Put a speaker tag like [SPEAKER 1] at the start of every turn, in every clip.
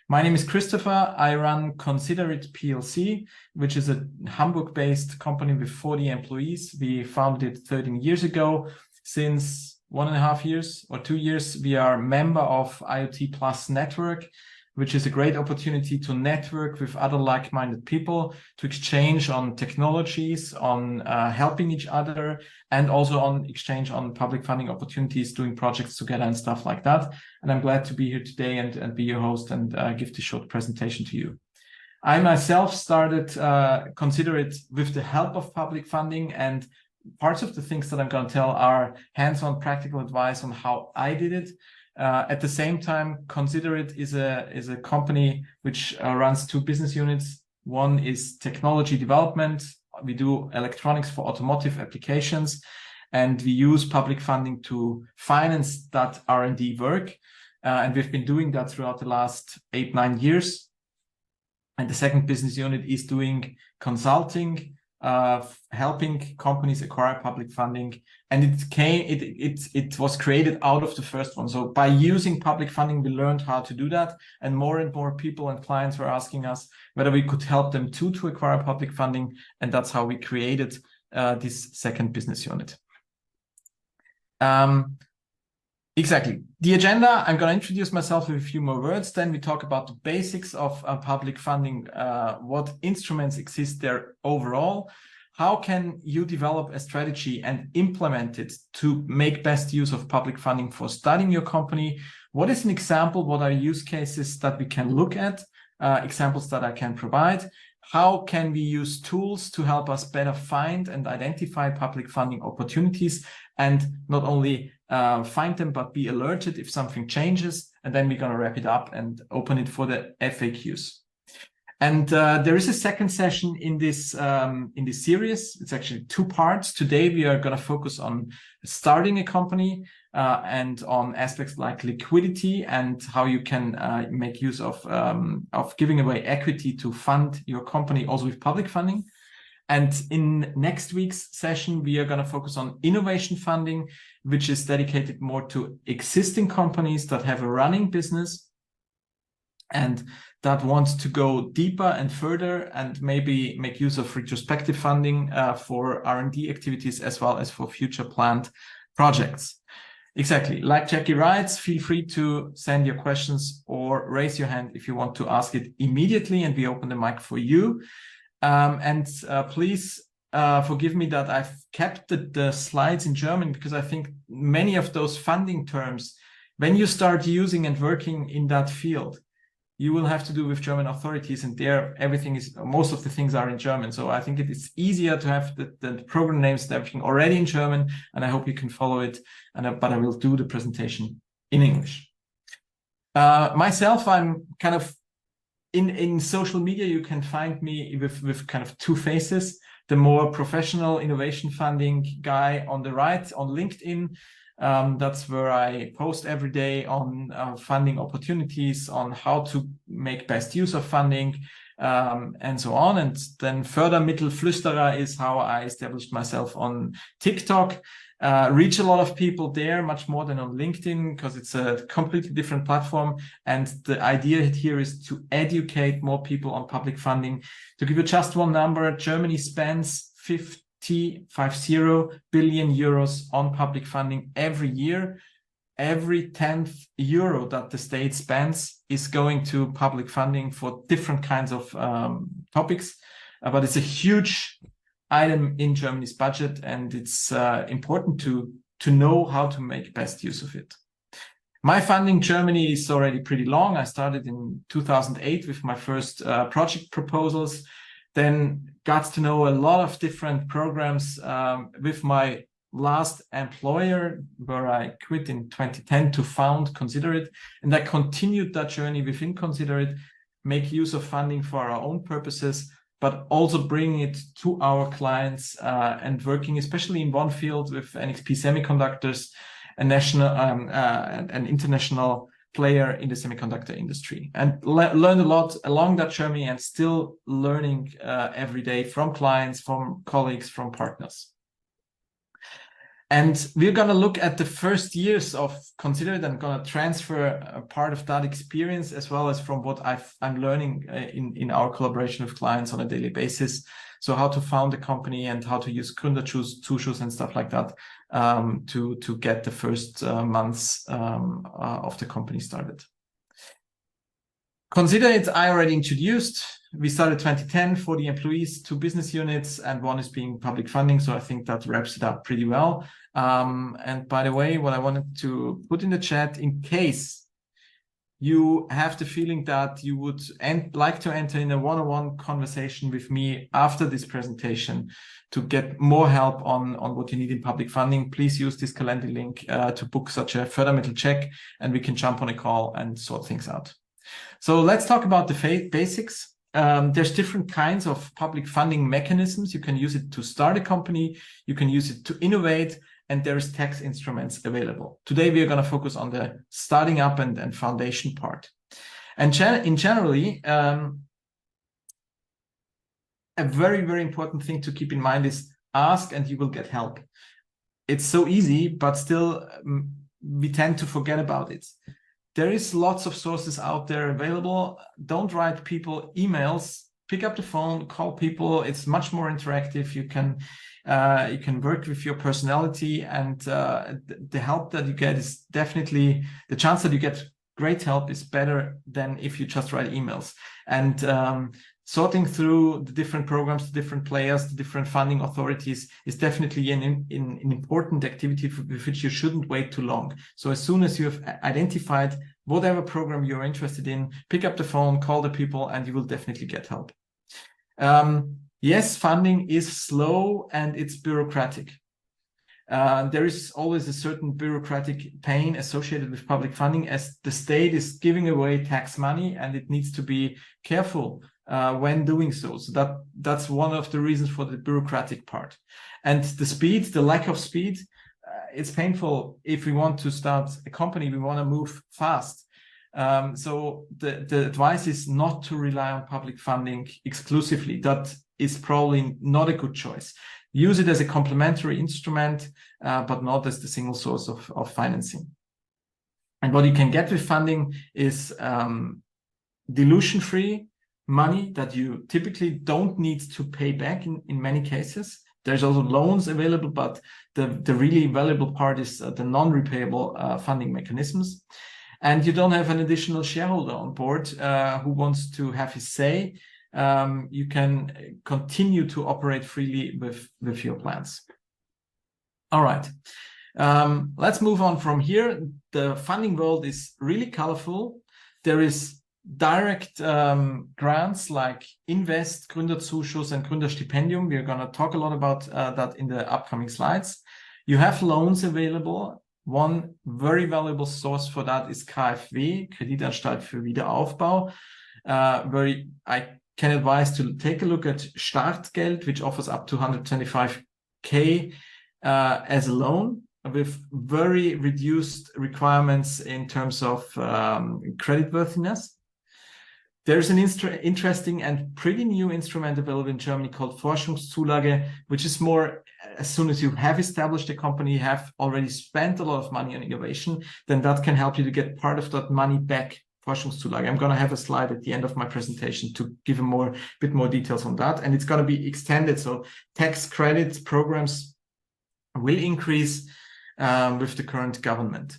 [SPEAKER 1] My name is Christopher. I run Consider It PLC, which is a Hamburg-based company with 40 employees. We founded it 13 years ago. Since 1.5 years or 2 years, we are a member of IoT Plus Network, which is a great opportunity to network with other like-minded people, to exchange on technologies, on helping each other, and also on exchange on public funding opportunities, doing projects together and stuff like that. And I'm glad to be here today and be your host and give this short presentation to you. I myself started Consider It with the help of public funding, and parts of the things that I'm going to tell are hands-on practical advice on how I did it. At the same time, Consider It is a company which runs 2 business units. One is technology development. We do electronics for automotive applications, and we use public funding to finance that R&D work. And we've been doing that throughout the last 8-9 years. And the second business unit is doing consulting, helping companies acquire public funding, and it was created out of the first one. So by using public funding, we learned how to do that, and more people and clients were asking us whether we could help them to acquire public funding, and that's how we created this second business unit. Exactly. The agenda, I'm going to introduce myself with a few more words. Then we talk about the basics of public funding, what instruments exist there overall, how can you develop a strategy and implement it to make best use of public funding for starting your company, what is an example, what are use cases that we can look at, examples that I can provide, how can we use tools to help us better find and identify public funding opportunities, and not only find them, but be alerted if something changes. And then we're going to wrap it up and open it for the FAQs. And there is a second session in this series. It's actually 2 parts. Today, we are going to focus on starting a company and on aspects like liquidity and how you can make use of giving away equity to fund your company, also with public funding. And in next week's session, we are going to focus on innovation funding, which is dedicated more to existing companies that have a running business and that wants to go deeper and further and maybe make use of retrospective funding for R&D activities as well as for future planned projects. Exactly. Like Jackie writes, feel free to send your questions or raise your hand if you want to ask it immediately, and we open the mic for you. Please forgive me that I've kept the slides in German, because I think many of those funding terms, when you start using and working in that field, you will have to do with German authorities, and there most of the things are in German. So I think it is easier to have the program names and everything already in German, and I hope you can follow it. But I will do the presentation in English. Myself, I'm kind of in social media, you can find me with kind of 2 faces. The more professional innovation funding guy on the right on LinkedIn. That's where I post every day on funding opportunities, on how to make best use of funding, and so on. And then Fördermittelflüsterer is how I established myself on TikTok. Reach a lot of people there, much more than on LinkedIn, because it's a completely different platform. And the idea here is to educate more people on public funding. To give you just one number, Germany spends 50 billion euros on public funding every year. Every 10th euro that the state spends is going to public funding for different kinds of topics. But it's a huge item in Germany's budget, and it's important to know how to make best use of it. My funding Germany is already pretty long. I started in 2008 with my first project proposals, then got to know a lot of different programs with my last employer, where I quit in 2010 to found Consider It. And I continued that journey within Consider It, make use of funding for our own purposes, but also bringing it to our clients and working especially in one field with NXP Semiconductors, a national, an international player in the semiconductor industry, and learned a lot along that journey, and still learning every day from clients, from colleagues, from partners. And we're going to look at the first years of Consider It and going to transfer a part of that experience as well as from what I'm learning in our collaboration with clients on a daily basis. So how to found a company and how to use Gründerzuschuss and stuff like that to get the first months of the company started. Consider It, I already introduced. We started 2010, 40 employees, 2 business units, and 1 is being public funding. So I think that wraps it up pretty well. And by the way, what I wanted to put in the chat, in case you have the feeling that you would like to enter in a one-on-one conversation with me after this presentation to get more help on what you need in public funding, please use this calendar link to book such a further check, and we can jump on a call and sort things out. So let's talk about the basics. There's different kinds of public funding mechanisms. You can use it to start a company, you can use it to innovate, and there's tax instruments available. Today, we are going to focus on the starting up and foundation part. And generally, a very, very important thing to keep in mind is ask and you will get help. It's so easy, but still we tend to forget about it. There is lots of sources out there available. Don't write people emails. Pick up the phone, call people. It's much more interactive. You can work with your personality, and the help that you get is definitely, the chance that you get great help is better than if you just write emails. And sorting through the different programs, the different players, the different funding authorities is definitely an important activity with which you shouldn't wait too long. So as soon as you have identified whatever program you're interested in, pick up the phone, call the people, and you will definitely get help. Yes, funding is slow and it's bureaucratic. There is always a certain bureaucratic pain associated with public funding, as the state is giving away tax money and it needs to be careful when doing so. So that's one of the reasons for the bureaucratic part. And the lack of speed, it's painful. If we want to start a company, we want to move fast. So the advice is not to rely on public funding exclusively. That is probably not a good choice. Use it as a complementary instrument, but not as the single source of financing. And what you can get with funding is dilution-free money that you typically don't need to pay back in many cases. There's also loans available, but the really valuable part is the non-repayable funding mechanisms. And you don't have an additional shareholder on board who wants to have his say. You can continue to operate freely with your plans. All right, let's move on from here. The funding world is really colorful. There is direct grants like Invest, Gründerzuschuss, and Gründerstipendium. We're going to talk a lot about that in the upcoming slides. You have loans available. One very valuable source for that is KfW, Kreditanstalt für Wiederaufbau, where I can advise to take a look at Startgeld, which offers up to 125K as a loan with very reduced requirements in terms of creditworthiness. There's an interesting and pretty new instrument available in Germany called Forschungszulage, which is more as soon as you have established a company, have already spent a lot of money on innovation, then that can help you to get part of that money back. Forschungszulage. I'm going to have a slide at the end of my presentation to give a bit more details on that. And it's going to be extended. So tax credit programs will increase with the current government.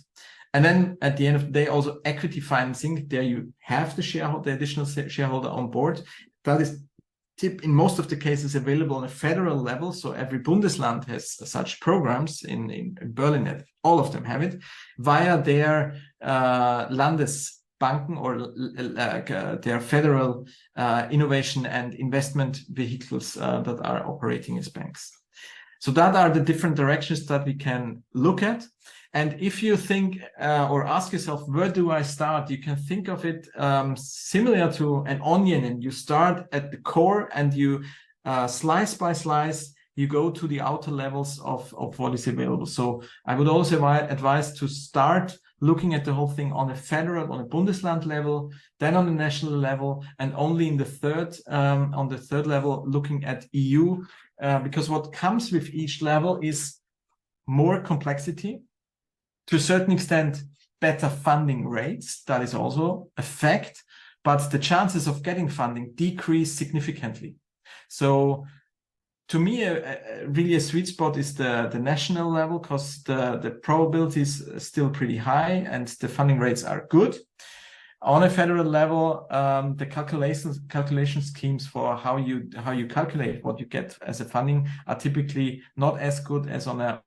[SPEAKER 1] And then at the end of the day, also equity financing. There you have the additional shareholder on board. That is in most of the cases available on a federal level. So every Bundesland has such programs. In Berlin, all of them have it via their Landesbanken or their federal innovation and investment vehicles that are operating as banks. So that are the different directions that we can look at. And if you think or ask yourself, where do I start? You can think of it similar to an onion, and you start at the core and you slice by slice, you go to the outer levels of what is available. So I would also advise to start looking at the whole thing on a federal, on a Bundesland level, then on the national level, and only in the on the third level, looking at EU, because what comes with each level is more complexity, to a certain extent, better funding rates. That is also a fact, but the chances of getting funding decrease significantly. So to me, really a sweet spot is the national level, because the probability is still pretty high and the funding rates are good. On a federal level, the calculation schemes for how you calculate what you get as a funding are typically not as good as on a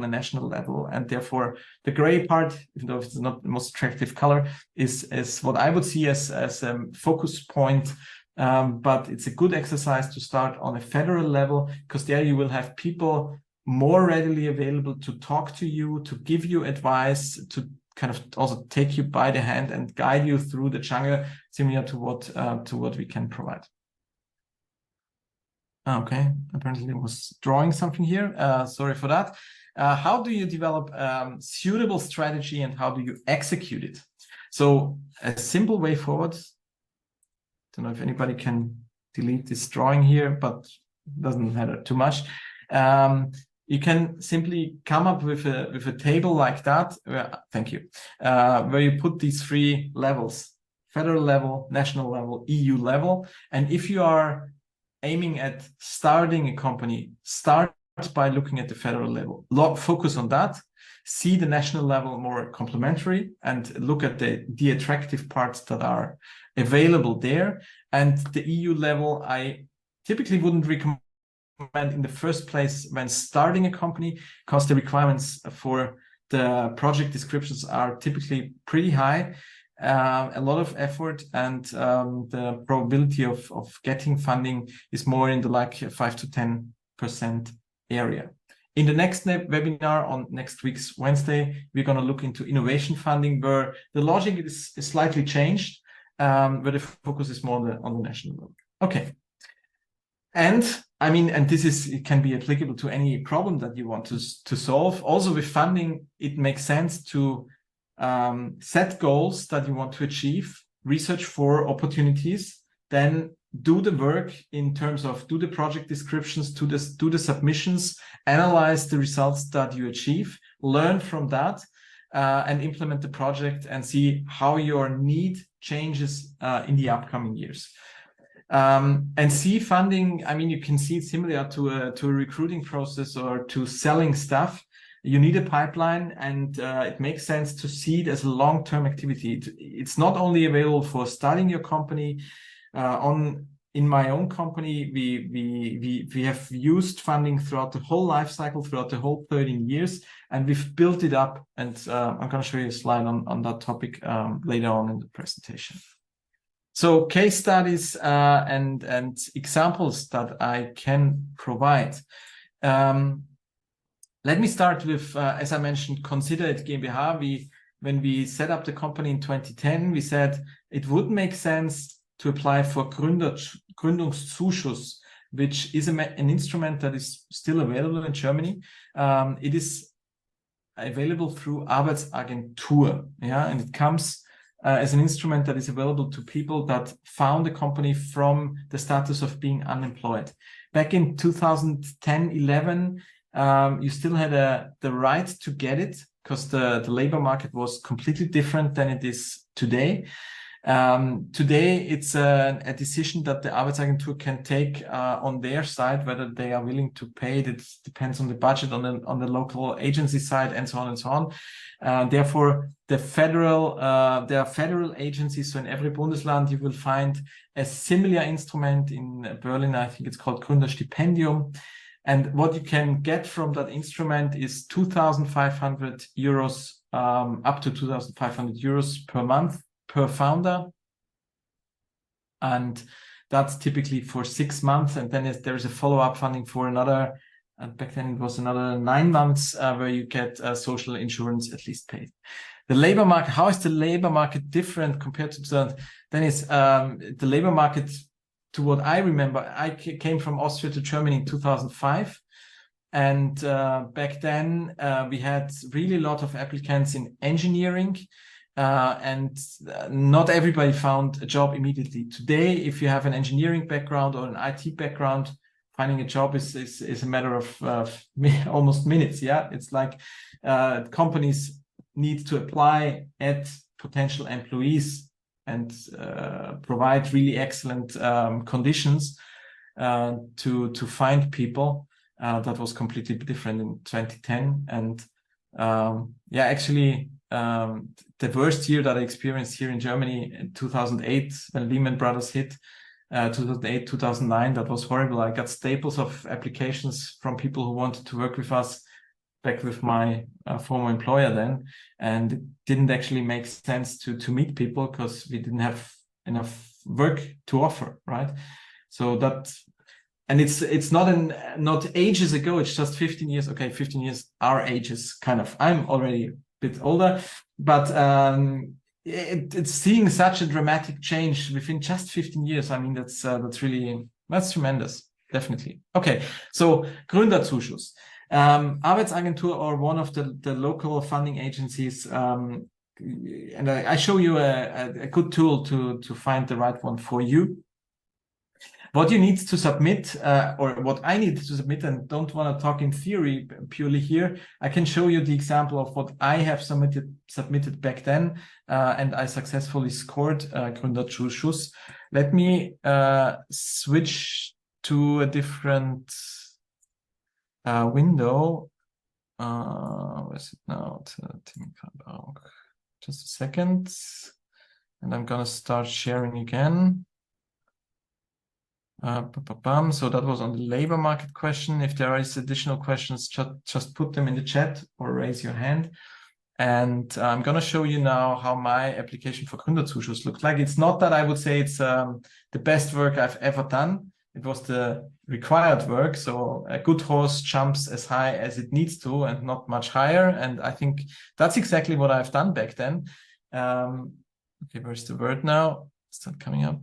[SPEAKER 1] national level, and therefore the gray part, even though it's not the most attractive color, is what I would see as a focus point. But it's a good exercise to start on a federal level, because there you will have people more readily available to talk to you, to give you advice, to kind of also take you by the hand and guide you through the jungle, similar to what we can provide. Okay, apparently I was drawing something here. Sorry for that. How do you develop suitable strategy and how do you execute it? So a simple way forward. Don't know if anybody can delete this drawing here, but it doesn't matter too much. You can simply come up with a table like that. Thank you. Where you put these three levels: federal level, national level, EU level. And if you are aiming at starting a company, start by looking at the federal level. Focus on that. See the national level more complementary and look at the attractive parts that are available there. And the EU level, I typically wouldn't recommend in the first place when starting a company, because the requirements for the project descriptions are typically pretty high, a lot of effort, and the probability of getting funding is more in the like 5 to 10% area. In the next webinar on next week's Wednesday, we're going to look into innovation funding, where the logic is slightly changed, where the focus is more on the national level. Okay. And I mean, and it can be applicable to any problem that you want to solve. Also with funding, it makes sense to set goals that you want to achieve, research for opportunities, then do the work in terms of do the project descriptions, do the submissions, analyze the results that you achieve, learn from that, and implement the project and see how your need changes in the upcoming years. And see funding, I mean, you can see it similar to a recruiting process or to selling stuff. You need a pipeline, and it makes sense to see it as a long-term activity. It's not only available for starting your company. In my own company, we have used funding throughout the whole life cycle, throughout the whole 13 years, and we've built it up. And I'm going to show you a slide on that topic later on in the presentation. So case studies and examples that I can provide. Let me start with, as I mentioned, Consider It GmbH. When we set up the company in 2010, we said it would make sense to apply for Gründungszuschuss, which is an instrument that is still available in Germany. It is available through Arbeitsagentur, yeah, and it comes as an instrument that is available to people that found a company from the status of being unemployed. Back in 2010-11, you still had the right to get it, because the labor market was completely different than it is today. Today, it's a decision that the Arbeitsagentur can take on their side, whether they are willing to pay it. It depends on the budget on the local agency side, and so on and so on. Therefore, there are federal agencies. So in every Bundesland, you will find a similar instrument. In Berlin, I think it's called Gründerstipendium. And what you can get from that instrument is 2,500 euros, up to 2,500 euros per month per founder. And that's typically for 6 months. And then there is a follow-up funding for another, and back then it was another 9 months, where you get social insurance at least paid. The labor market, how is the labor market different compared to the labor market? To what I remember, I came from Austria to Germany in 2005. And back then, we had really a lot of applicants in engineering, and not everybody found a job immediately. Today, if you have an engineering background or an IT background, finding a job is a matter of almost minutes. Yeah, it's like companies need to apply at potential employees and provide really excellent conditions to find people. That was completely different in 2010. And yeah, actually, the worst year that I experienced here in Germany in 2008, when Lehman Brothers hit, 2008, 2009, that was horrible. I got staples of applications from people who wanted to work with us back with my former employer then, and it didn't actually make sense to meet people because we didn't have enough work to offer, right? So that, and it's not ages ago, it's just 15 years. Okay, 15 years, our ages kind of, I'm already a bit older, but it's seeing such a dramatic change within just 15 years. I mean, that's tremendous, definitely. Okay, so Gründerzuschuss. Arbeitsagentur, or one of the local funding agencies, and I show you a good tool to find the right one for you. What you need to submit, or what I need to submit, and don't want to talk in theory purely here, I can show you the example of what I have submitted back then, and I successfully scored Gründerzuschuss. Let me switch to a different window. Where is it now? Just a second, and I'm gonna start sharing again. So that was on the labor market question. If there is additional questions, just put them in the chat or raise your hand. And I'm going to show you now how my application for Gründerzuschuss looks like. It's not that I would say it's the best work I've ever done. It was the required work. So a good horse jumps as high as it needs to and not much higher. And I think that's exactly what I've done back then. Okay, where's the word now? It's not coming up.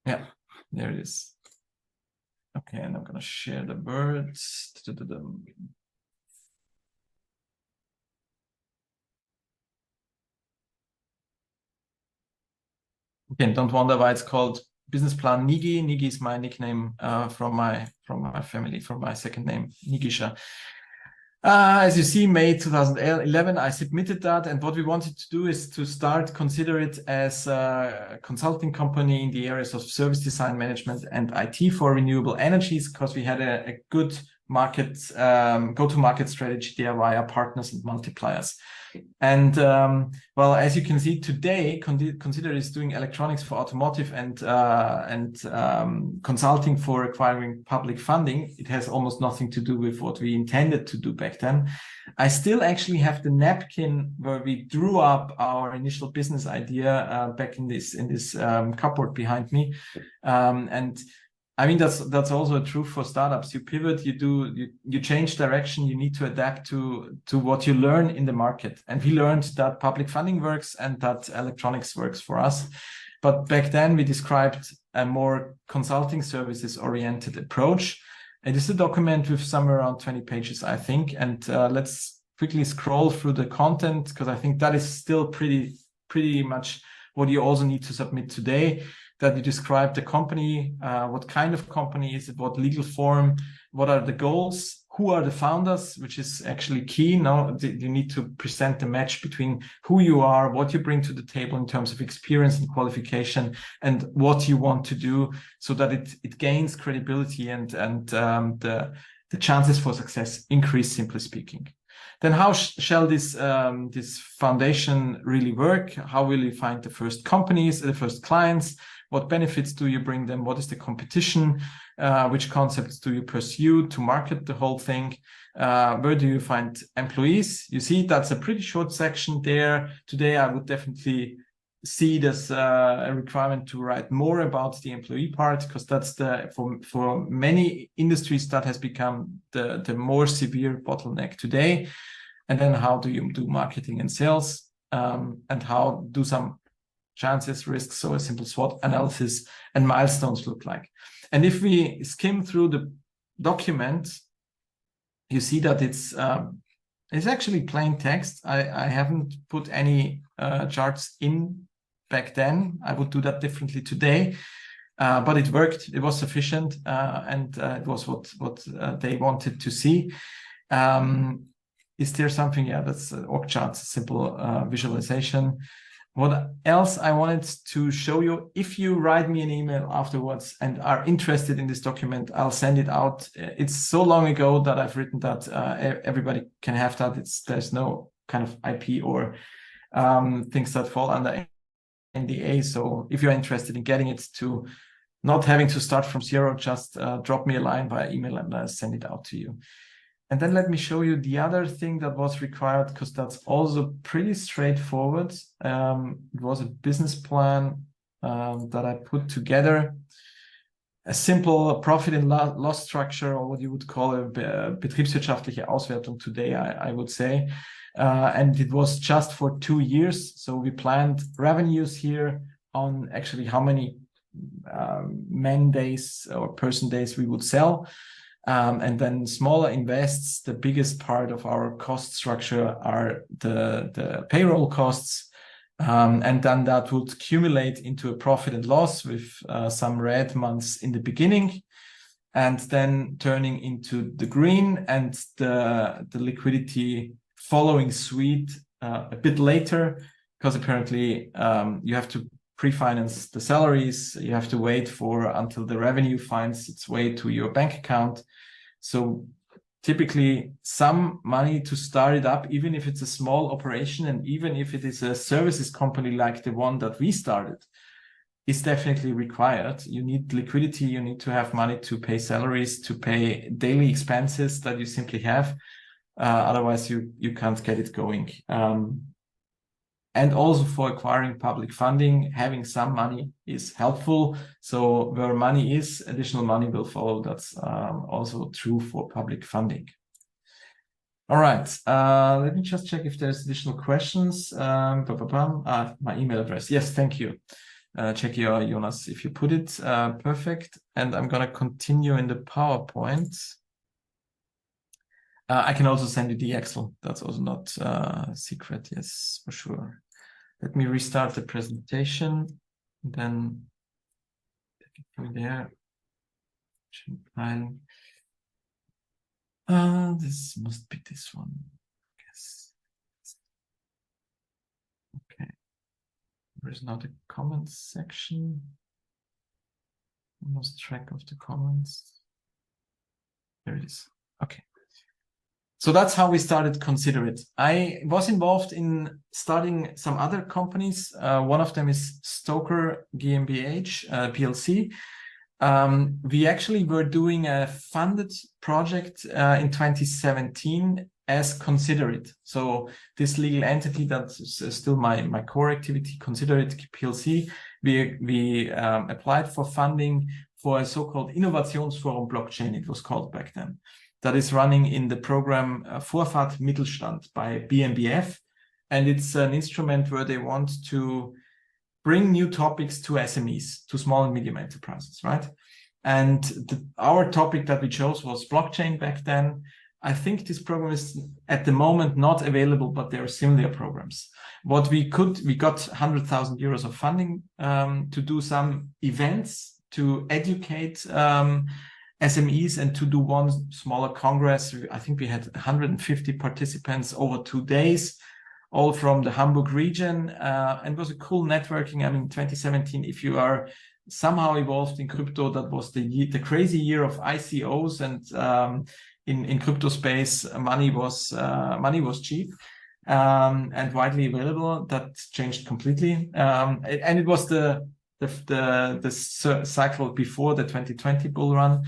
[SPEAKER 1] Yeah, there it is. Okay, and I'm going to share the words. Again, don't wonder why it's called Business Plan Nigi. Nigi is my nickname from my family, from my second name, Nigischer. As you see, May 2011, I submitted that. And what we wanted to do is to consider it as a consulting company in the areas of service design management and IT for renewable energies, because we had a good market, go-to-market strategy there via partners and multipliers. And well, as you can see today, Consider is doing electronics for automotive and consulting for acquiring public funding. It has almost nothing to do with what we intended to do back then. I still actually have the napkin where we drew up our initial business idea back in this cupboard behind me, and I mean, that's also true for startups. You pivot, you change direction, you need to adapt to what you learn in the market. And we learned that public funding works and that electronics works for us. But back then we described a more consulting services oriented approach. It is a document with somewhere around 20 pages, I think. And let's quickly scroll through the content, because I think that is still pretty much what you also need to submit today. That you describe the company, what kind of company is it, what legal form, what are the goals, who are the founders, which is actually key. Now you need to present the match between who you are, what you bring to the table in terms of experience and qualification, and what you want to do, so that it gains credibility and the chances for success increase, simply speaking. Then how shall this foundation really work? How will you find the first companies, the first clients? What benefits do you bring them? What is the competition? Which concepts do you pursue to market the whole thing? Where do you find employees? You see, that's a pretty short section there. Today, I would definitely see this a requirement to write more about the employee part, because that's for many industries that has become the more severe bottleneck today. And then how do you do marketing and sales, and how do some chances, risks, so a simple SWOT analysis and milestones look like. And if we skim through the document, you see that it's actually plain text. I haven't put any charts in back then. I would do that differently today. But it worked. It was sufficient, and it was what they wanted to see. Is there something? Yeah, that's org charts, simple visualization. What else I wanted to show you? If you write me an email afterwards and are interested in this document, I'll send it out. It's so long ago that I've written that everybody can have that. There's no kind of IP or things that fall under NDA. So if you're interested in getting it to not having to start from zero, just drop me a line via email and I'll send it out to you. And then let me show you the other thing that was required, because that's also pretty straightforward. It was a business plan that I put together, a simple profit and loss structure, or what you would call a betriebswirtschaftliche Auswertung today, I would say. And it was just for 2 years. So we planned revenues here on actually how many man days or person days we would sell. And then smaller invests. The biggest part of our cost structure are the payroll costs. And then that would accumulate into a profit and loss with some red months in the beginning, and then turning into the green and the liquidity following suite a bit later, because apparently you have to pre-finance the salaries. You have to wait until the revenue finds its way to your bank account. So typically some money to start it up, even if it's a small operation and even if it is a services company like the one that we started, is definitely required. You need liquidity, you need to have money to pay salaries, to pay daily expenses that you simply have. Otherwise you can't get it going. And also for acquiring public funding, having some money is helpful. So where money is, additional money will follow. That's also true for public funding. All right, let me just check if there's additional questions. My email address. Yes, thank you. Check your Jonas if you put it. Perfect. And I'm going to continue in the PowerPoint. I can also send you the Excel. That's also not secret. Yes, for sure. Let me restart the presentation. Then take it through there. This must be this one. Yes. Okay. There's now the comments section. I lost track of the comments. There it is. Okay. So that's how we started Consider It. I was involved in starting some other companies. One of them is Stoker GmbH, PLC. We actually were doing a funded project in 2017 as Consider It. So this legal entity that's still my core activity, Consider It PLC, we applied for funding for a so-called Innovationsforum blockchain, it was called back then. That is running in the program Vorfahrt Mittelstand by BMBF. And it's an instrument where they want to bring new topics to SMEs, to small and medium enterprises, right? And our topic that we chose was blockchain back then. I think this program is at the moment not available, but there are similar programs. What we got 100,000 euros of funding to do some events, to educate SMEs and to do one smaller congress. I think we had 150 participants over 2 days, all from the Hamburg region, and it was a cool networking. I mean, 2017, if you are somehow involved in crypto, that was the crazy year of ICOs, and in crypto space, money was cheap and widely available. That changed completely, and it was the cycle before the 2020 bull run.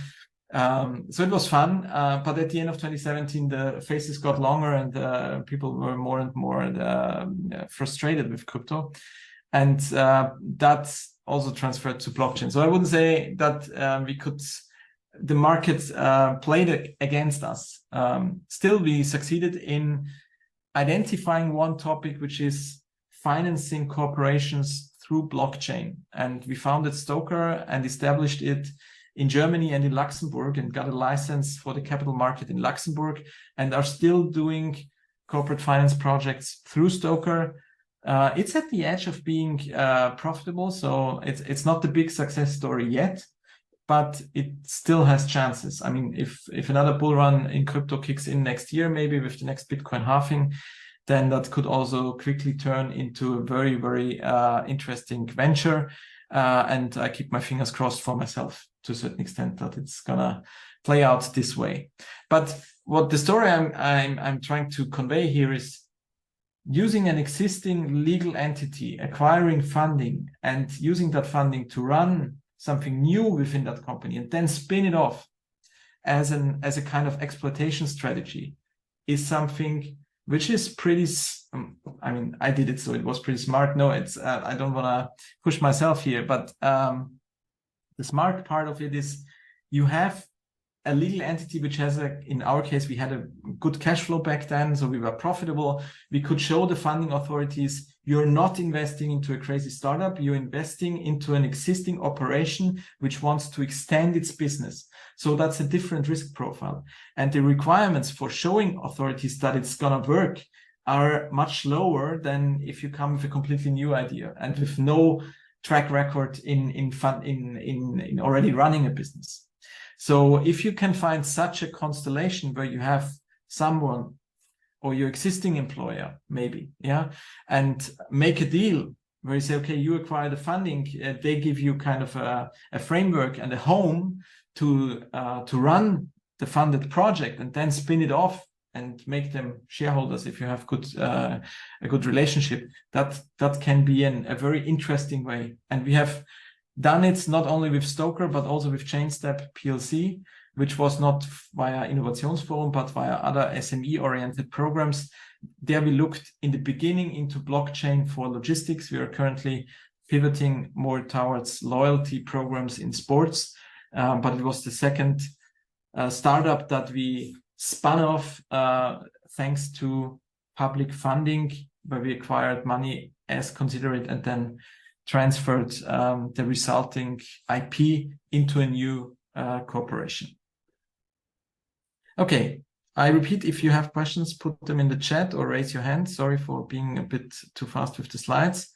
[SPEAKER 1] So it was fun, but at the end of 2017, the faces got longer and people were more and more frustrated with crypto. And that also transferred to blockchain. So I wouldn't say that the market played against us. Still, we succeeded in identifying one topic, which is financing corporations through blockchain. And we founded Stoker and established it in Germany and in Luxembourg, and got a license for the capital market in Luxembourg, and are still doing corporate finance projects through Stoker. It's at the edge of being profitable, so it's not the big success story yet, but it still has chances. I mean, if another bull run in crypto kicks in next year, maybe with the next Bitcoin halving, then that could also quickly turn into a very, very interesting venture. And I keep my fingers crossed for myself to a certain extent that it's gonna play out this way. But what the story I'm trying to convey here is using an existing legal entity, acquiring funding, and using that funding to run something new within that company and then spin it off as a kind of exploitation strategy is something which is pretty, I mean, I did it, so it was pretty smart. No, it's, I don't want to push myself here, but the smart part of it is you have a legal entity which has in our case, we had a good cash flow back then, so we were profitable. We could show the funding authorities, you're not investing into a crazy startup, you're investing into an existing operation which wants to extend its business. So that's a different risk profile. And the requirements for showing authorities that it's gonna work are much lower than if you come with a completely new idea and with no track record in already running a business. So if you can find such a constellation where you have someone or your existing employer, maybe, yeah, and make a deal where you say, okay, you acquire the funding, they give you kind of a framework and a home to run the funded project and then spin it off and make them shareholders if you have a good relationship, that can be a very interesting way. And we have done it not only with Stoker, but also with ChainStep PLC, which was not via Innovationsforum, but via other SME-oriented programs. There we looked in the beginning into blockchain for logistics. We are currently pivoting more towards loyalty programs in sports, but it was the second startup that we spun off thanks to public funding, where we acquired money as considerate and then transferred the resulting IP into a new corporation. Okay, I repeat, if you have questions, put them in the chat or raise your hand. Sorry for being a bit too fast with the slides.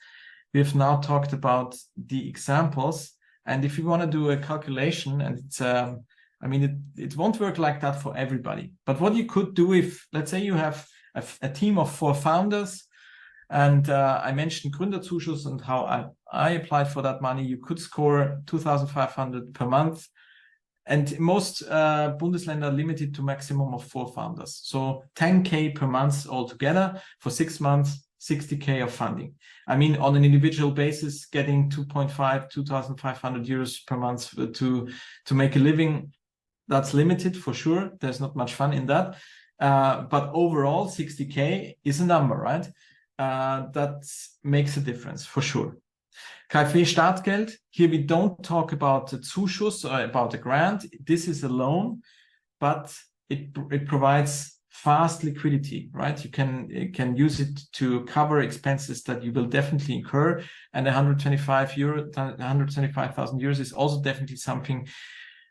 [SPEAKER 1] We have now talked about the examples, and if you want to do a calculation, and it's, I mean, it won't work like that for everybody, but what you could do if, let's say you have a team of 4 founders, and I mentioned Gründerzuschuss and how I applied for that money. You could score 2,500 per month. And most Bundesländer are limited to maximum of 4 founders. So 10K per month altogether for 6 months, 60K of funding. I mean, on an individual basis, getting 2,500 euros per month to make a living, that's limited for sure. There's not much fun in that. But overall, 60K is a number, right? That makes a difference for sure. KfW Startgeld, here we don't talk about a Zuschuss or about a grant. This is a loan, but it provides fast liquidity, right? You can use it to cover expenses that you will definitely incur, and 125,000 euros is also definitely something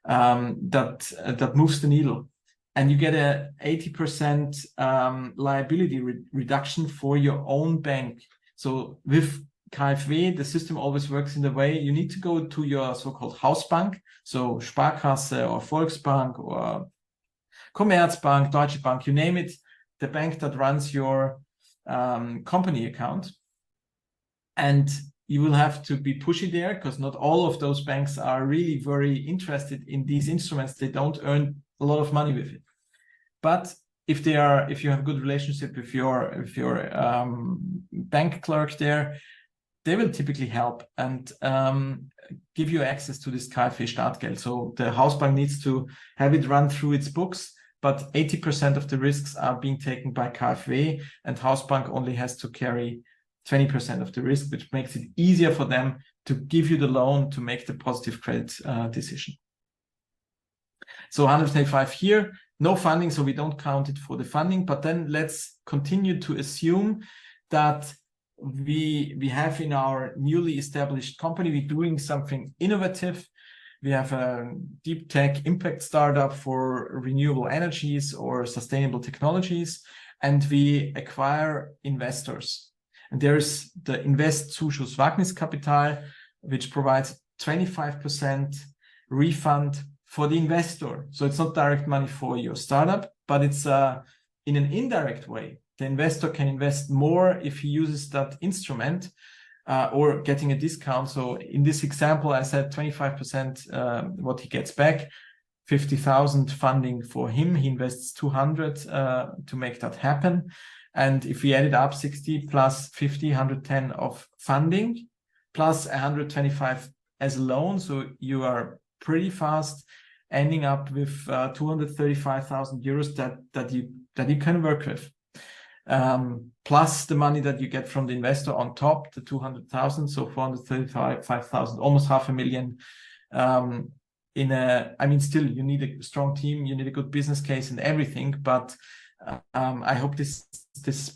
[SPEAKER 1] that moves the needle. And you get a 80% liability reduction for your own bank. So with KfW, the system always works in the way you need to go to your so-called Hausbank, so Sparkasse or Volksbank or Commerzbank, Deutsche Bank, you name it, the bank that runs your company account. And you will have to be pushy there because not all of those banks are really very interested in these instruments. They don't earn a lot of money with it. But if you have a good relationship with your bank clerk there, they will typically help and give you access to this KfW Startgeld. So the Hausbank needs to have it run through its books, but 80% of the risks are being taken by KfW, and Hausbank only has to carry 20% of the risk, which makes it easier for them to give you the loan to make the positive credit decision. So 125 here, no funding, so we don't count it for the funding, but then let's continue to assume that we have in our newly established company, we're doing something innovative. We have a deep tech impact startup for renewable energies or sustainable technologies, and we acquire investors. And there's the Investzuschuss Wagniskapital, which provides 25% refund for the investor. So it's not direct money for your startup, but it's in an indirect way. The investor can invest more if he uses that instrument or getting a discount. So in this example, I said 25% what he gets back, 50,000 funding for him. He invests 200 to make that happen. And if we add it up, 60 plus 50, 110 of funding, plus 125 as a loan. So you are pretty fast ending up with 235,000 euros that you can work with. Plus the money that you get from the investor on top, the 200,000, so 435,000, almost 500,000. I mean, still you need a strong team, you need a good business case and everything, but I hope this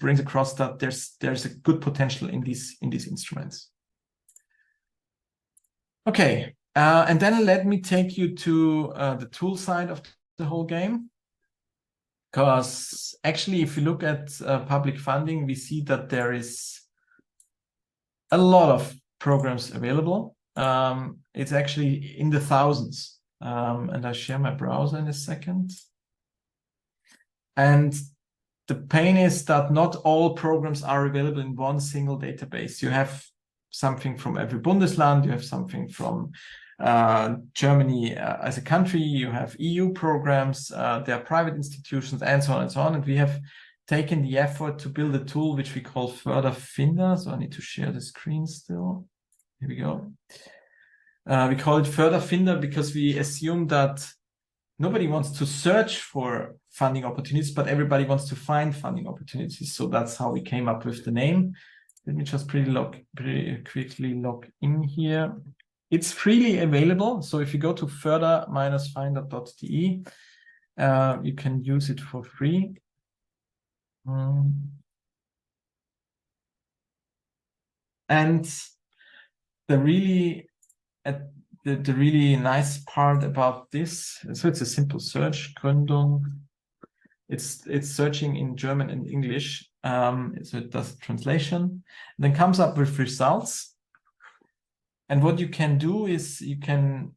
[SPEAKER 1] brings across that there's a good potential in these instruments. Okay, and then let me take you to the tool side of the whole game. Because actually, if you look at public funding, we see that there is a lot of programs available. It's actually in the thousands. And I'll share my browser in a second. And the pain is that not all programs are available in one single database. You have something from every Bundesland, you have something from Germany as a country, you have EU programs, there are private institutions, and so on and so on. And we have taken the effort to build a tool which we call Förderfinder. So I need to share the screen still. Here we go. We call it Förderfinder because we assume that nobody wants to search for funding opportunities, but everybody wants to find funding opportunities. So that's how we came up with the name. Let me just pretty quickly log in here. It's freely available. So if you go to förder-finder.de, you can use it for free. And the really nice part about this, so it's a simple search, Gründung. It's searching in German and English. So it does translation, then comes up with results. And what you can do is you can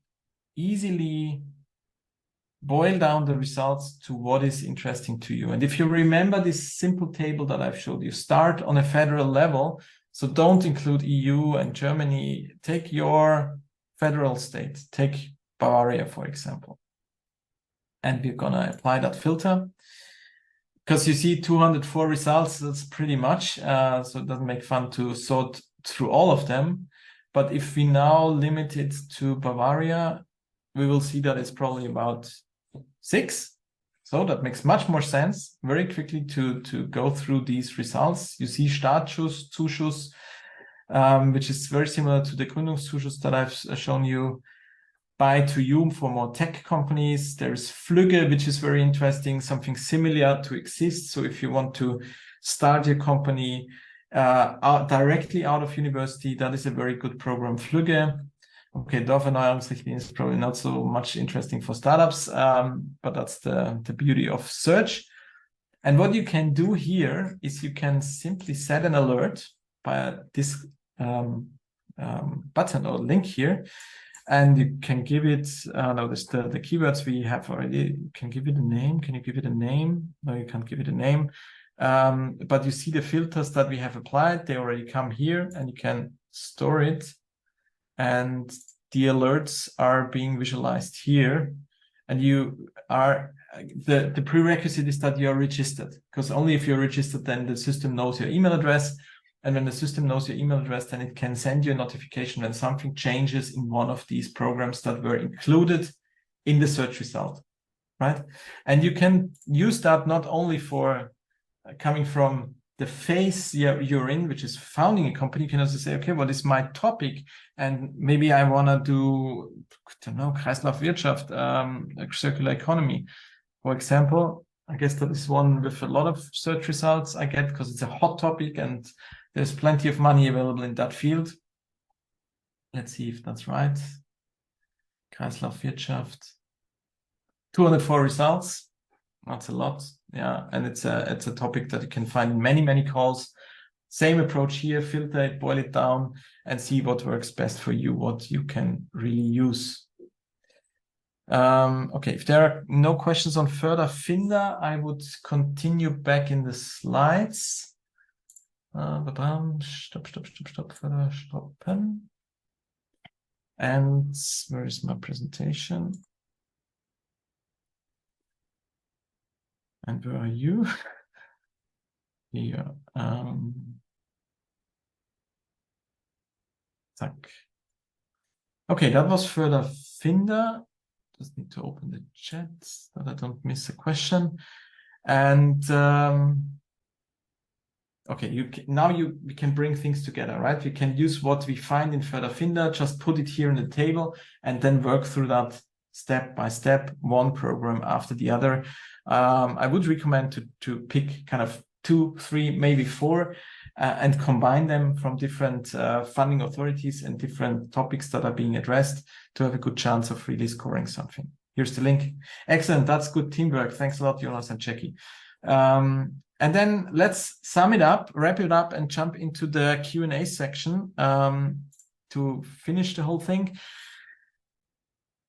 [SPEAKER 1] easily boil down the results to what is interesting to you. And if you remember this simple table that I've showed you, start on a federal level. So don't include EU and Germany. Take your federal state. Take Bavaria, for example. And we're going to apply that filter. Because you see 204 results, that's pretty much. So it doesn't make fun to sort through all of them. But if we now limit it to Bavaria, we will see that it's probably about 6. So that makes much more sense very quickly to go through these results. You see Startschuss, which is very similar to the Gründungszuschuss that I've shown you. Buy to you for more tech companies. There's Flügge, which is very interesting, something similar to exist. So if you want to start your company directly out of university, that is a very good program, Flügge. Okay, Dorferneuerungsrichtlinie is probably not so much interesting for startups, but that's the beauty of search. And what you can do here is you can simply set an alert by this button or link here, and you can give it, notice the keywords we have already. You can give it a name. Can you give it a name? No, you can't give it a name. But you see the filters that we have applied, they already come here, and you can store it. And the alerts are being visualized here. And you are, the prerequisite is that you are registered, because only if you're registered, then the system knows your email address. And when the system knows your email address, then it can send you a notification when something changes in one of these programs that were included in the search result, right? And you can use that not only for coming from the phase you're in, which is founding a company. You can also say, okay, what is my topic? And maybe I want to do, I don't know, Kreislaufwirtschaft, circular economy, for example. I guess that is one with a lot of search results I get because it's a hot topic and there's plenty of money available in that field. Let's see if that's right. Kreislaufwirtschaft. 204 results. That's a lot. Yeah, and it's a topic that you can find in many calls. Same approach here, filter it, boil it down, and see what works best for you, what you can really use. Okay, if there are no questions on further Finder, I would continue back in the slides. Stop, further stoppen. And where is my presentation? And where are you? Here. Okay, that was further Finder. Just need to open the chat so that I don't miss a question. And okay, now we can bring things together, right? We can use what we find in further Finder, just put it here in the table, and then work through that step by step, one program after the other. I would recommend to pick kind of 2, 3, maybe 4, and combine them from different funding authorities and different topics that are being addressed to have a good chance of really scoring something. Here's the link. Excellent. That's good teamwork. Thanks a lot, Jonas and Jackie. And then let's sum it up, wrap it up, and jump into the Q&A section to finish the whole thing.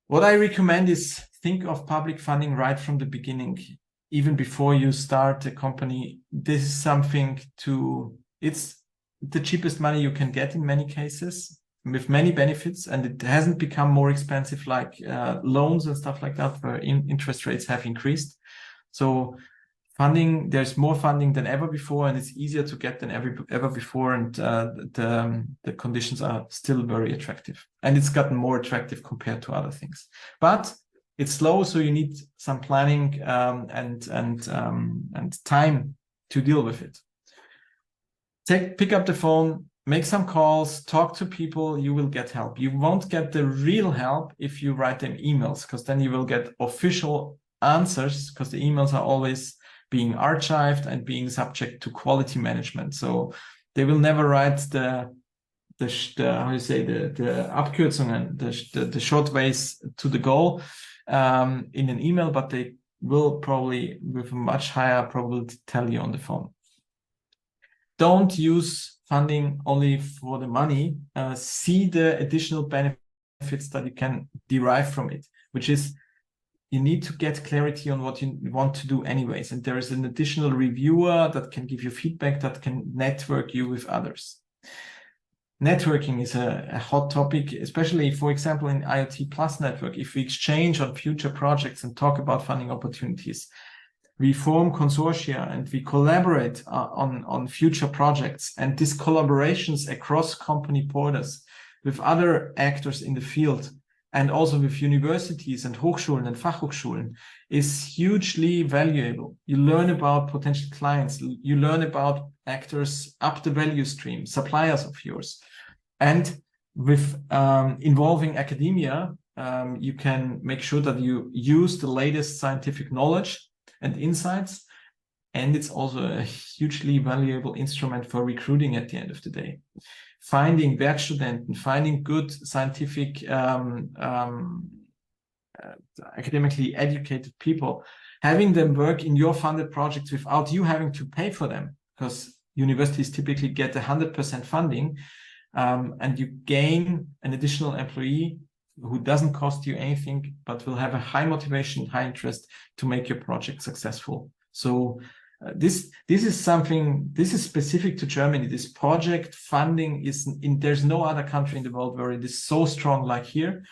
[SPEAKER 1] What I recommend is think of public funding right from the beginning, even before you start a company. This is something it's the cheapest money you can get in many cases, with many benefits, and it hasn't become more expensive like loans and stuff like that, where interest rates have increased. So funding, there's more funding than ever before, and it's easier to get than ever before, and the conditions are still very attractive, and it's gotten more attractive compared to other things. But it's slow, so you need some planning and time to deal with it. Pick up the phone, make some calls, talk to people. You will get help. You won't get the real help if you write them emails, because then you will get official answers, because the emails are always being archived and being subject to quality management. So they will never write the how you say, the Abkürzungen, the short ways to the goal in an email, but they will probably, with a much higher probability, tell you on the phone. Don't use funding only for the money. See the additional benefits that you can derive from it, which is you need to get clarity on what you want to do anyways. And there is an additional reviewer that can give you feedback, that can network you with others. Networking is a hot topic, especially, for example, in IoT+ network. If we exchange on future projects and talk about funding opportunities, we form consortia and we collaborate on future projects. And these collaborations across company borders with other actors in the field, and also with universities and Hochschulen and Fachhochschulen, is hugely valuable. You learn about potential clients, you learn about actors up the value stream, suppliers of yours. And with involving academia, you can make sure that you use the latest scientific knowledge and insights. And it's also a hugely valuable instrument for recruiting at the end of the day. Finding Werkstudenten, finding good scientific, academically educated people, having them work in your funded projects without you having to pay for them, because universities typically get 100% funding, and you gain an additional employee who doesn't cost you anything, but will have a high motivation, high interest to make your project successful. So this is something, this is specific to Germany. This project funding there's no other country in the world where it is so strong like here,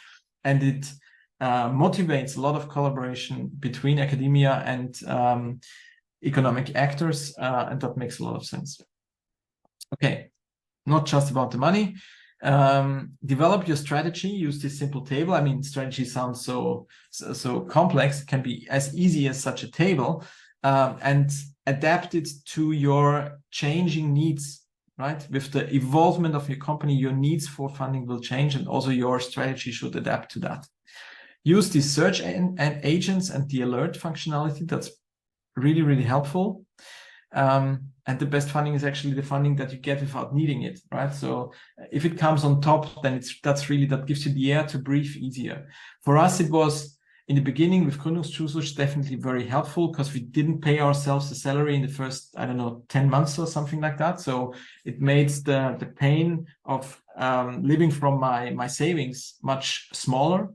[SPEAKER 1] and it motivates a lot of collaboration between academia and economic actors, and that makes a lot of sense. Okay, not just about the money. Develop your strategy. Use this simple table. I mean, strategy sounds so complex. It can be as easy as such a table, and adapt it to your changing needs, right? With the evolvement of your company, your needs for funding will change, and also your strategy should adapt to that. Use the search and agents and the alert functionality. That's really, really helpful. And the best funding is actually the funding that you get without needing it, right? So if it comes on top, then that gives you the air to breathe easier. For us, it was in the beginning with Gründungszuschuss, definitely very helpful because we didn't pay ourselves a salary in the first, I don't know, 10 months or something like that. So it made the pain of living from my savings much smaller.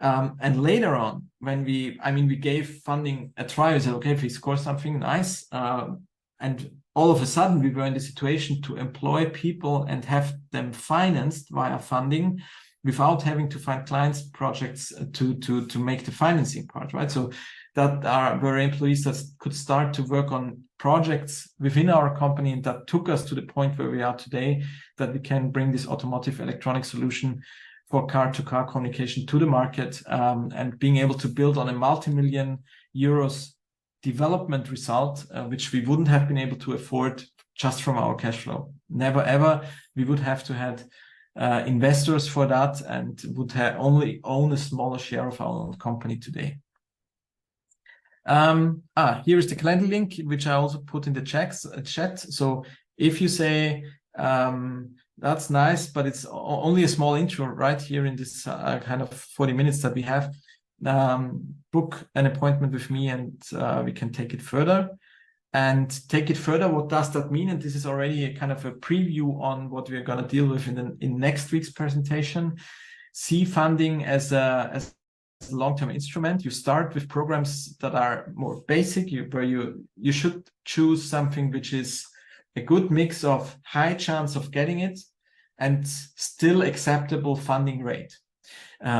[SPEAKER 1] And later on, when we gave funding a try, we said, okay, if we score something nice, and all of a sudden we were in the situation to employ people and have them financed via funding without having to find clients projects to make the financing part, right? So that were employees that could start to work on projects within our company, and that took us to the point where we are today, that we can bring this automotive electronic solution for car-to-car communication to the market, and being able to build on a multi-million euros development result, which we wouldn't have been able to afford just from our cash flow. Never ever. We would have to have investors for that, and would only own a smaller share of our own company today. Here is the calendar link, which I also put in the chat. So if you say, that's nice, but it's only a small intro right here in this kind of 40 minutes that we have, book an appointment with me, and we can take it further. And take it further, what does that mean? And this is already a kind of a preview on what we're going to deal with in next week's presentation. See funding as a long-term instrument. You start with programs that are more basic, where you should choose something which is a good mix of high chance of getting it and still acceptable funding rate.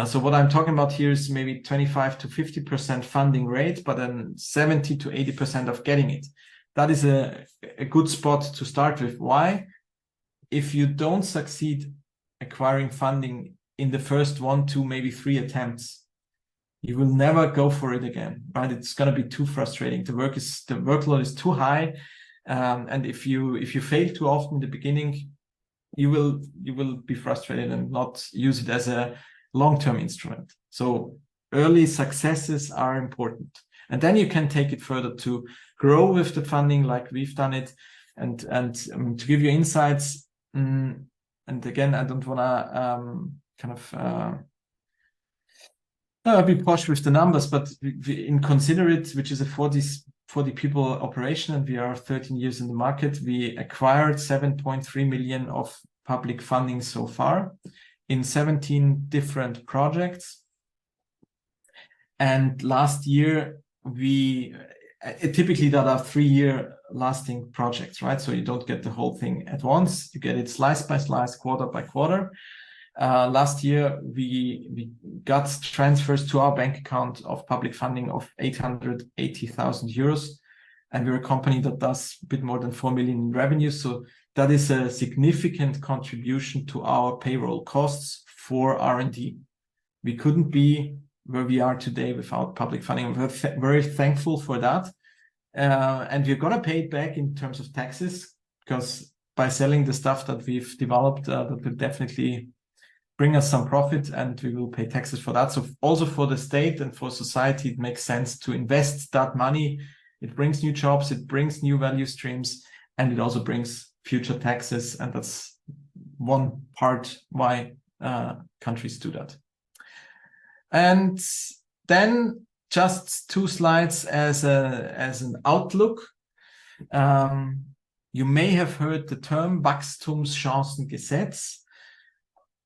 [SPEAKER 1] So what I'm talking about here is maybe 25 to 50% funding rate, but then 70 to 80% of getting it. That is a good spot to start with. Why? If you don't succeed acquiring funding in the first 1, 2, maybe 3 attempts, you will never go for it again, right? It's going to be too frustrating. The workload is too high. And if you fail too often in the beginning, you will be frustrated and not use it as a long-term instrument. So early successes are important, and then you can take it further to grow with the funding like we've done it. And to give you insights, and again, I don't want to be posh with the numbers, but in Considerate, which is a 40 people operation, and we are 13 years in the market, we acquired 7.3 million of public funding so far in 17 different projects. And last year, typically that are 3-year lasting projects, right? So you don't get the whole thing at once. You get it slice by slice, quarter by quarter. Last year, we got transfers to our bank account of public funding of 880,000 euros. And we're a company that does a bit more than 4 million in revenue. So that is a significant contribution to our payroll costs for R&D. We couldn't be where we are today without public funding. We're very thankful for that. And we're going to pay it back in terms of taxes, because by selling the stuff that we've developed, that will definitely bring us some profit, and we will pay taxes for that. So also for the state and for society, it makes sense to invest that money. It brings new jobs, it brings new value streams, and it also brings future taxes. And that's one part why countries do that. And then just 2 slides as an outlook. You may have heard the term Wachstumschancengesetz.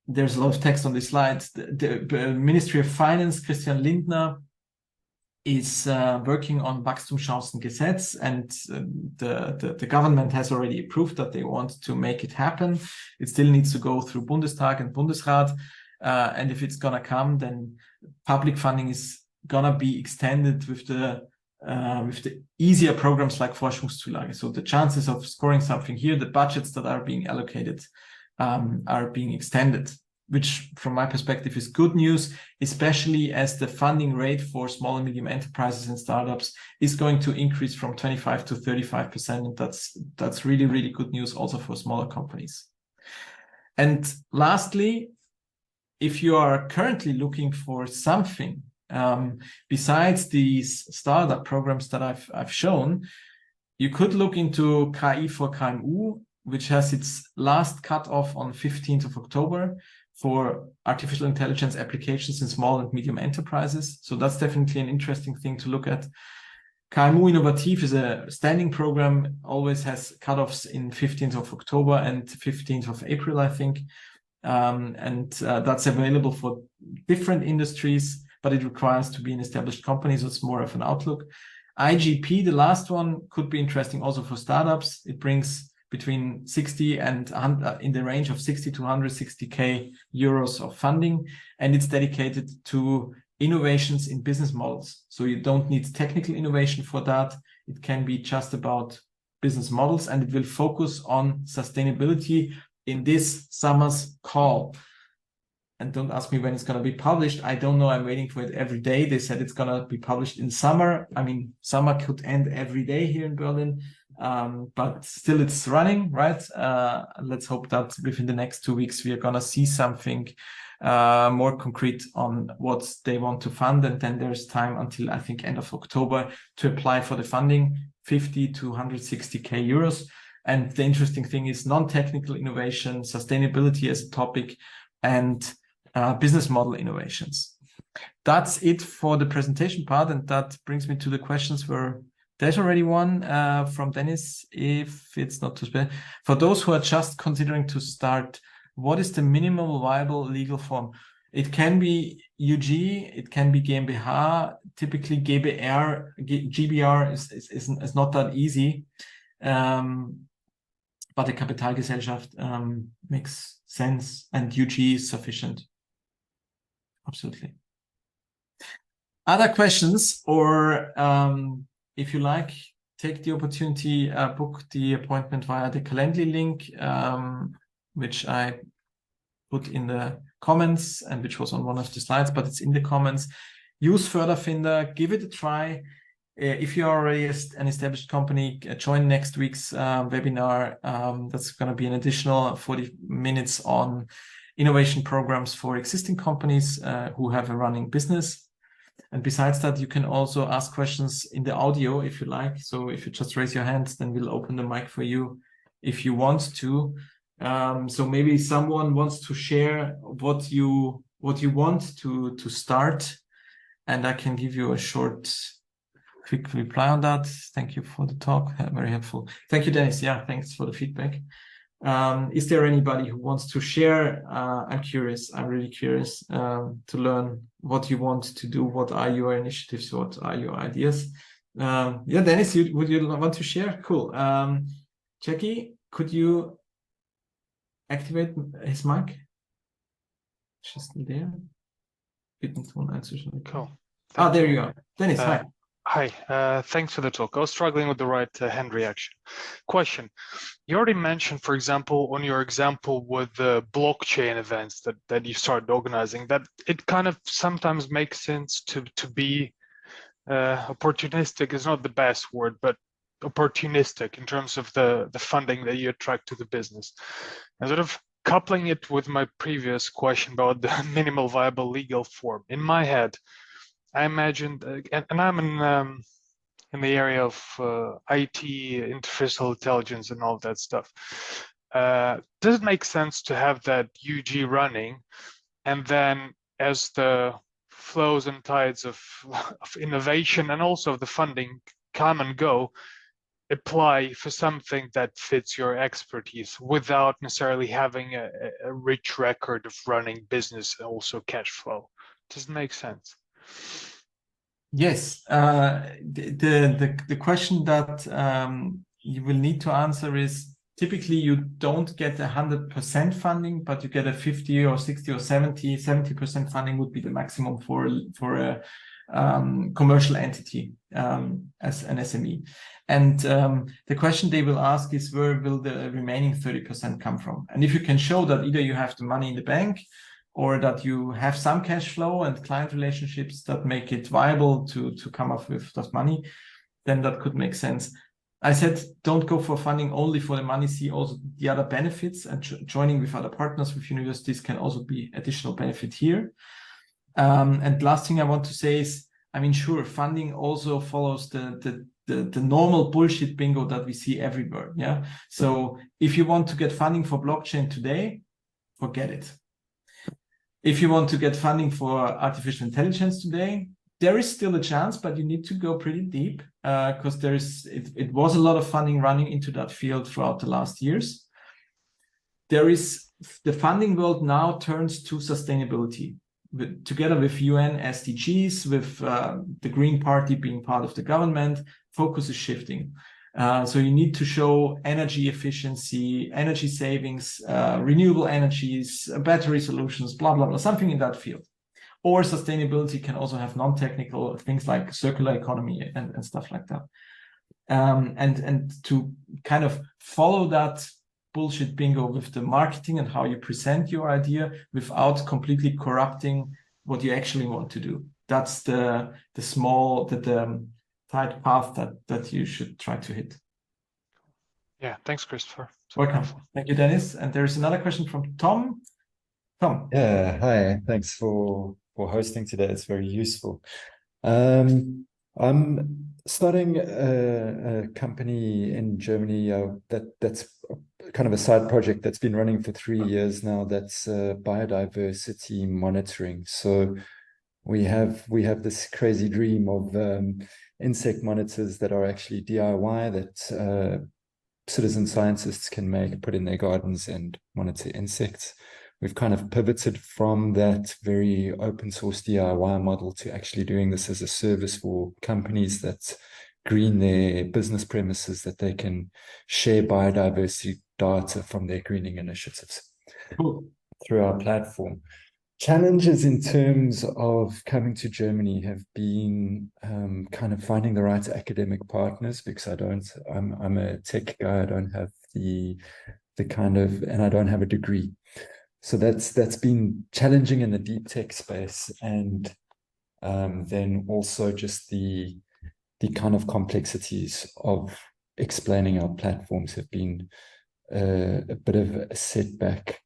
[SPEAKER 1] There's a lot of text on this slide. The Ministry of Finance, Christian Lindner, is working on Wachstumschancengesetz, and the government has already approved that they want to make it happen. It still needs to go through Bundestag and Bundesrat, and if it's gonna come, then public funding is gonna be extended with the easier programs like Forschungszulage. So the chances of scoring something here, the budgets that are being allocated are being extended, which from my perspective is good news, especially as the funding rate for small and medium enterprises and startups is going to increase from 25 to 35%. And that's really, really good news also for smaller companies. And lastly, if you are currently looking for something besides these startup programs that I've shown, you could look into KI for KMU, which has its last cutoff on 15th of October. for artificial intelligence applications in small and medium enterprises. So that's definitely an interesting thing to look at. KMU Innovativ is a standing program, always has cutoffs in 15th of October and 15th of April, I think. That's available for different industries, but it requires to be an established company, so it's more of an outlook. IGP, the last one, could be interesting also for startups. It brings between 60 and 100, in the range of 60 to 160k euros of funding, and it's dedicated to innovations in business models. So you don't need technical innovation for that. It can be just about business models, and it will focus on sustainability in this summer's call. And don't ask me when it's going to be published. I don't know. I'm waiting for it every day. They said it's going to be published in summer. I mean, summer could end every day here in Berlin, but still it's running, right? Let's hope that within the next 2 weeks, we are going to see something more concrete on what they want to fund. And then there's time until, I think, end of October to apply for the funding, 50 to 160k euros. And the interesting thing is non-technical innovation, sustainability as a topic, and business model innovations. That's it for the presentation part, and that brings me to the questions where there's already one from Dennis, if it's not too special. For those who are just considering to start, what is the minimum viable legal form? It can be UG, it can be GmbH. Typically GBR is not that easy, but a Kapitalgesellschaft makes sense, and UG is sufficient. Absolutely. Other questions, or if you like, take the opportunity, book the appointment via the Calendly link, which I put in the comments and which was on one of the slides, but it's in the comments. Use Förderfinder, give it a try. If you're already an established company, join next week's webinar. That's going to be an additional 40 minutes on innovation programs for existing companies who have a running business. And besides that, you can also ask questions in the audio if you like. So if you just raise your hand, then we'll open the mic for you if you want to. So maybe someone wants to share what you want to start, and I can give you a quick reply on that. Thank you for the talk. Very helpful. Thank you, Dennis. Yeah, thanks for the feedback. Is there anybody who wants to share? I'm curious. I'm really curious to learn what you want to do. What are your initiatives? What are your ideas? Yeah, Dennis, would you want to share? Cool. Jackie, could you activate his mic? She's still there.
[SPEAKER 2] Cool.
[SPEAKER 1] There you are. Dennis, hi.
[SPEAKER 2] Hi, thanks for the talk. I was struggling with the right hand reaction. Question. You already mentioned, for example, on your example with the blockchain events that you started organizing, that it kind of sometimes makes sense to be opportunistic is not the best word, but opportunistic in terms of the funding that you attract to the business. And sort of coupling it with my previous question about the minimal viable legal form, in my head, I imagined, and I'm in the area of IT, artificial intelligence, and all that stuff. Does it make sense to have that UG running, and then as the flows and tides of innovation and also of the funding come and go, apply for something that fits your expertise without necessarily having a rich record of running business and also cash flow? Does it make sense?
[SPEAKER 1] Yes. The question that you will need to answer is, typically you don't get 100% funding, but you get a 50 or 60 or 70% funding would be the maximum for a commercial entity as an SME. And the question they will ask is, where will the remaining 30% come from? And if you can show that either you have the money in the bank, or that you have some cash flow and client relationships that make it viable to come up with that money, then that could make sense. I said, don't go for funding only for the money, see also the other benefits, and joining with other partners, with universities, can also be additional benefit here. And last thing I want to say is, I mean, sure, funding also follows the normal bullshit bingo that we see everywhere. Yeah. So if you want to get funding for blockchain today, forget it. If you want to get funding for artificial intelligence today, there is still a chance, but you need to go pretty deep because it was a lot of funding running into that field throughout the last years. The funding world now turns to sustainability. Together with UN SDGs, with the Green Party being part of the government, focus is shifting. So you need to show energy efficiency, energy savings, renewable energies, battery solutions, blah, blah, blah, something in that field. Or sustainability can also have non-technical things like circular economy and stuff like that. And to kind of follow that bullshit bingo with the marketing and how you present your idea without completely corrupting what you actually want to do. That's the tight path that you should try to hit.
[SPEAKER 2] Yeah, thanks, Christopher.
[SPEAKER 1] Welcome. Thank you, Dennis. And there's another question from Tom. Tom.
[SPEAKER 3] Yeah, hi. Thanks for hosting today. It's very useful. I'm starting a company in Germany that's kind of a side project that's been running for 3 years now. That's biodiversity monitoring. So we have this crazy dream of insect monitors that are actually DIY that citizen scientists can put in their gardens and monitor insects. We've kind of pivoted from that very open source DIY model to actually doing this as a service for companies that green their business premises, that they can share biodiversity data from their greening initiatives through our platform. Challenges in terms of coming to Germany have been kind of finding the right academic partners, because I'm a tech guy. I don't have and I don't have a degree. So that's been challenging in the deep tech space, and then also just the kind of complexities of explaining our platforms have been a bit of a setback.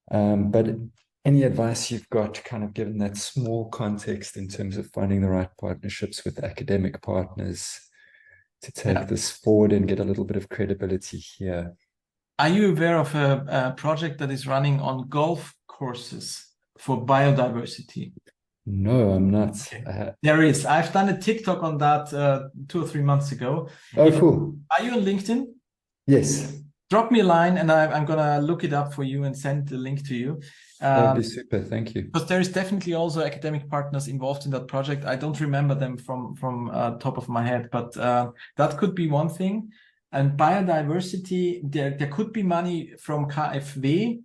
[SPEAKER 3] But any advice you've got, kind of given that small context in terms of finding the right partnerships with academic partners to take this forward and get a little bit of credibility here?
[SPEAKER 1] Are you aware of a project that is running on golf courses for biodiversity?
[SPEAKER 3] No, I'm not.
[SPEAKER 1] Okay. There is. I've done a TikTok on that 2 or 3 months ago.
[SPEAKER 3] Oh, cool.
[SPEAKER 1] Are you on LinkedIn?
[SPEAKER 3] Yes.
[SPEAKER 1] Drop me a line and I'm going to look it up for you and send the link to you.
[SPEAKER 3] That'd be super. Thank you.
[SPEAKER 1] Because there is definitely also academic partners involved in that project. I don't remember them from top of my head, but that could be one thing. And biodiversity, there could be money from KfW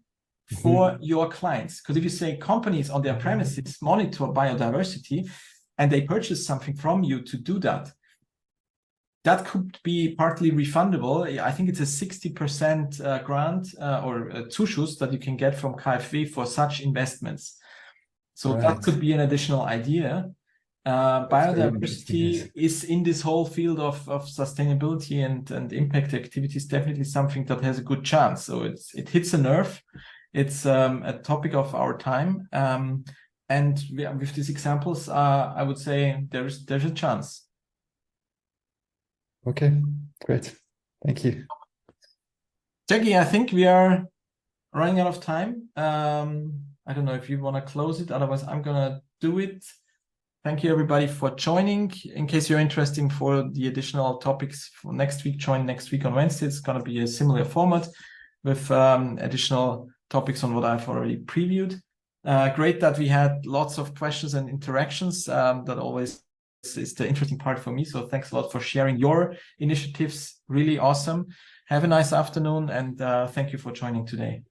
[SPEAKER 1] for your clients. Because if you say companies on their premises monitor biodiversity and they purchase something from you to do that, that could be partly refundable. I think it's a 60% grant or Zuschuss that you can get from KfW for such investments. So that could be an additional idea. Biodiversity is in this whole field of sustainability and impact activities definitely something that has a good chance. So it hits a nerve. It's a topic of our time. And with these examples, I would say there's a chance.
[SPEAKER 3] Okay, great. Thank you.
[SPEAKER 1] Jackie, I think we are running out of time. I don't know if you want to close it. Otherwise, I'm going to do it. Thank you, everybody, for joining. In case you're interested for the additional topics for next week, join next week on Wednesday. It's going to be a similar format with additional topics on what I've already previewed. Great that we had lots of questions and interactions. That always is the interesting part for me. So thanks a lot for sharing your initiatives. Really awesome. Have a nice afternoon, and thank you for joining today.